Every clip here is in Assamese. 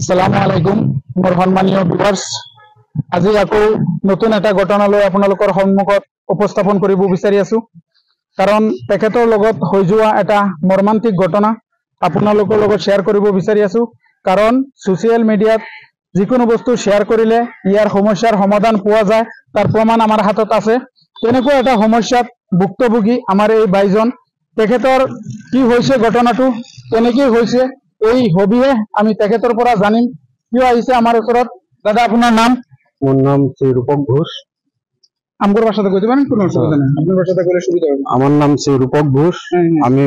আসসালামু আলাইকুম মোৰ সন্মানীয় ভিউৱাৰ্ছ, আজি আকৌ নতুন এটা ঘটনা লৈ আপোনালোকৰ সন্মুখত উপস্থাপন কৰিব বিচাৰি আছো। কাৰণ তেখেতৰ লগত হৈ যোৱা এটা মৰ্মান্তিক ঘটনা আপোনালোকৰ লগত শ্বেয়াৰ কৰিব বিচাৰি আছো। কাৰণ ছ'চিয়েল মিডিয়াত যিকোনো বস্তু শ্বেয়াৰ কৰিলে ইয়াৰ সমস্যাৰ সমাধান পোৱা যায়, তাৰ প্ৰমাণ আমাৰ হাতত আছে। তেনেকুৱা এটা সমস্যাত ভুক্তভোগী আমাৰ এই বাইজন। তেখেতৰ কি হৈছে ঘটনাটো, কেনেকৈ হৈছে এই হবিয়ে আমি তেখেতৰ পৰা জানিম। কিয় আহিছে আমাৰ ওচৰত? দাদা, আপনার নাম? মোর নাম শ্রী রূপক ঘোষ। আমার বাসাতে কইতে পারেন, কোনো অসুবিধা নেই, আপনার বাসাতে করে সুবিধা হবে। আমার নাম শ্রী রূপক ঘোষ। আমি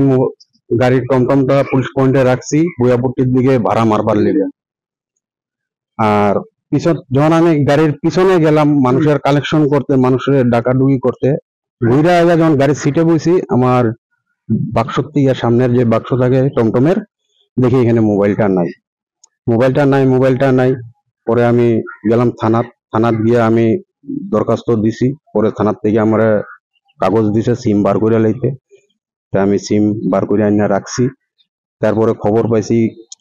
গাড়ির টমটমটা পুলিশ পয়েন্টে রাখছি বুয়াপট্টির দিকে ভাড়া মারবার লেগে। আর পিছত যখন আমি গাড়ির পিছনে গেলাম মানুষের কালেকশন করতে, মানুষের ডাকাডুকি করতে, ঘুরে আগে যখন গাড়ির সিটে বসি আমার বাক্সর থেকে সামনের যে বাক্স থাকে টমটমের, দেখি এখানে মোবাইলটা নাই। পরে আমি গেলাম থানাত গিয়ে আমি দরখাস্ত দিছি। পরে থানার থেকে আমার কাগজ দিছে সিম বার করে লাইতে, আমি সিম বার করে আইনা রাখছি। তারপরে খবর পাইছি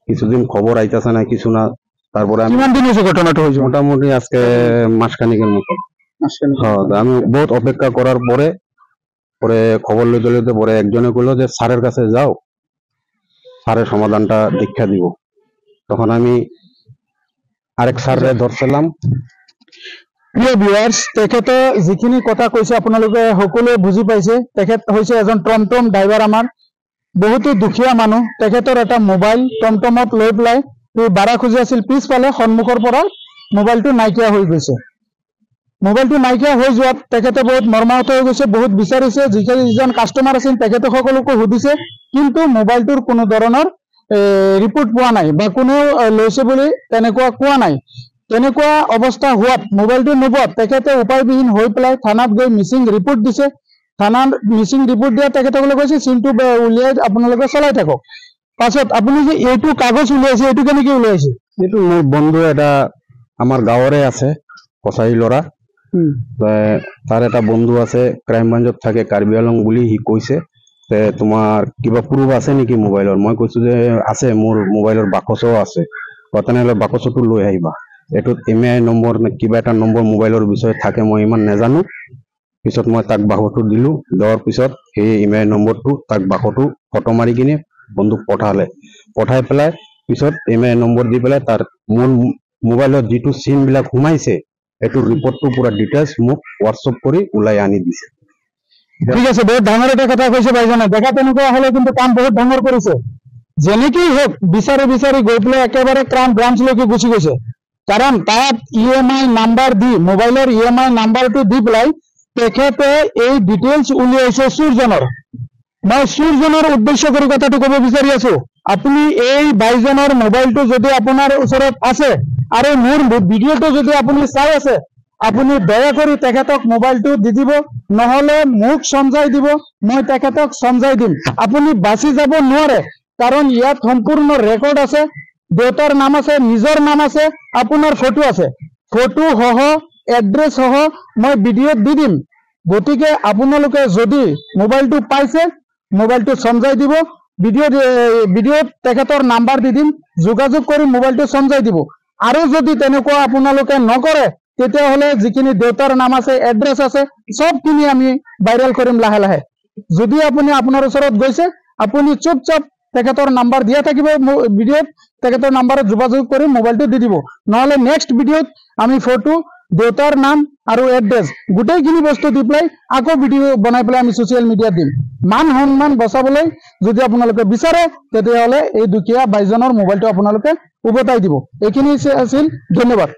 কিছুদিন খবর আইতাছে না কিছু না। তারপরে ঘটনাটা হয়েছে মোটামুটি আজকে মাসখানিকের মতো। আমি বহুত অপেক্ষা করার পরে খবর লইতে পরে একজনে কইলো যে স্যারের কাছে যাও, স্যারের সমাধানটা দীক্ষা দিব। তখন আমি আরেক স্যারে ধরছিলাম। প্ৰিয় ভিউৱাৰ্ছ, তেখেতে যিখিনি কথা কৈছে আপোনালোকে সকলোৱে বুজি পাইছে। তেখেত হৈছে এজন টমটম ড্ৰাইভাৰ। আমাৰ বহুতো দুখীয়া মানুহ। তেখেতৰ এটা মোবাইল টমটমত লৈ পেলাই ভাড়া খুজি আছিল। পিছফালে সন্মুখৰ পৰা মোবাইলটো নাইকিয়া হৈ গৈছে। মোবাইলটো নাইকিয়া হৈ যোৱাত তেখেতে বহুত মৰ্মাহত হৈ গৈছে, বহুত বিচাৰিছে। যিজন কাষ্টমাৰ আছিল তেখেতে সকলোকে সুধিছে, কিন্তু মোবাইলটোৰ কোনো ধৰণৰ ৰিপৰ্ট পোৱা নাই বা কোনেও লৈছে বুলি তেনেকুৱা কোৱা নাই। তেনেকুৱা অৱস্থা হোৱাত মোবাইলটো নোপোৱাত তেখেতে উপায়বিহীন হৈ পেলাই থানাত গৈ মিচিং ৰিপৰ্ট দিছে। থানাত মিচিং ৰিপৰ্ট দিয়া তেখেতসকলে কৈছে চিমটো উলিয়াই আপোনালোকে চলাই থাকক। পাছত আপুনি যে এইটো কাগজ উলিয়াইছে, এইটো কেনেকে উলিয়াইছে? এইটো মোৰ বন্ধু এটা আমাৰ গাঁৱৰে আছে, কছাৰী ল'ৰা। তাৰ এটা বন্ধু আছে ক্ৰাইম ব্ৰাঞ্চত থাকে, কাৰ্বি আংলং বুলি সি কৈছে যে তোমাৰ কিবা প্ৰুফ আছে নেকি মোবাইলৰ? মই কৈছো যে আছে, মোৰ মোবাইলৰ বাকচও আছে। তেনেহ'লে বাকচটো লৈ আহিবা। এইটোত MII নম্বৰ কিবা এটা নম্বৰ মোবাইলৰ বিষয়ে থাকে, মই ইমান নাজানো। পিছত মই তাক বাকচটো দিলো। দেওয়ার পিছত সেই MII নম্বৰটো তাক বাকচটো ফটো মাৰি কিনে বন্ধুক পঠাই পেলাই পিছত MII নম্বৰ দি পেলাই তাৰ মোৰ মোবাইলত যিটো সিম বিলাক সোমাইছে এইটো ৰিপৰ্টটো পুৰা ডিটেইলছ মোক হোৱাটছআপ কৰি ওলাই আনি দিছে। ঠিক আছে, বহুত ডাঙৰ এটা কথা কৈছে ভাইজনে। দেখা তেনেকুৱা হলে কিন্তু কাম বহুত ডাঙৰ কৰিছে। যেনেকেই হোক বিচাৰি গৈ পেলাই একেবাৰে ক্ৰাইম ব্ৰাঞ্চলৈকে গুচি গৈছে। কাৰণ তাত EMI নাম্বাৰ দি, মোবাইলৰ EMI নাম্বাৰটো দি পেলাই তেখেতে এই ডিটেইলছ উলিয়াইছে চুৰজনৰ। মই চুৰজনৰ উদ্দেশ্য কৰি কথাটো ক'ব বিচাৰি আছো। আপুনি এই বাইজনৰ মোবাইলটো যদি আপোনাৰ ওচৰত আছে আৰু মোৰ ভিডিঅ'টো যদি আপুনি চাই আছে, আপুনি দয়া কৰি তেখেতক মোবাইলটো দি দিব, নহলে মোক সমজাই দিব, মই তেখেতক সমজাই দিম। আপুনি বাচি যাব নোৱাৰে, কাৰণ ইয়াত সম্পূৰ্ণ ৰেকৰ্ড আছে। দেউতাৰ নাম আছে, নিজৰ নাম আছে, আপোনাৰ ফটো আছে, ফটো সহ এড্ৰেছ সহ মই ভিডিঅ'ত দি দিম। গতিকে আপোনালোকে যদি মোবাইলটো পাইছে, মোবাইলটো সমজাই দিব। ভিডিঅ'ত তেখেতৰ নাম্বাৰ দি দিম, যোগাযোগ কৰি মোবাইলটো সমজাই দিব। আৰু যদি তেনেকুৱা আপোনালোকে নকৰে, তেতিয়াহ'লে যিখিনি দেউতাৰ নাম আছে, এড্ৰেছ আছে, সবখিনি আমি ভাইৰেল কৰিম লাহে লাহে। যদি আপুনি আপোনাৰ ওচৰত গৈছে, আপুনি চুপচাপ তেখেতৰ নাম্বাৰ দিয়া থাকিব, ভিডিঅ'ত তেখেতৰ নাম্বাৰত যোগাযোগ কৰি মোবাইলটো দি দিব। নহলে নেক্সট ভিডিঅ'ত আমি ফটো, দেউতাৰ নাম আৰু এড্ৰেছ গোটেইখিনি বস্তু দি পেলাই আকৌ ভিডিঅ' বনাই পেলাই আমি ছ'চিয়েল মিডিয়াত দিম। মান সন্মান বচাবলৈ যদি আপোনালোকে বিচাৰে, তেতিয়াহ'লে এই দুখীয়া বাইজনৰ মোবাইলটো আপোনালোকে উভতাই দিব। এইখিনি আছিল। ধন্যবাদ।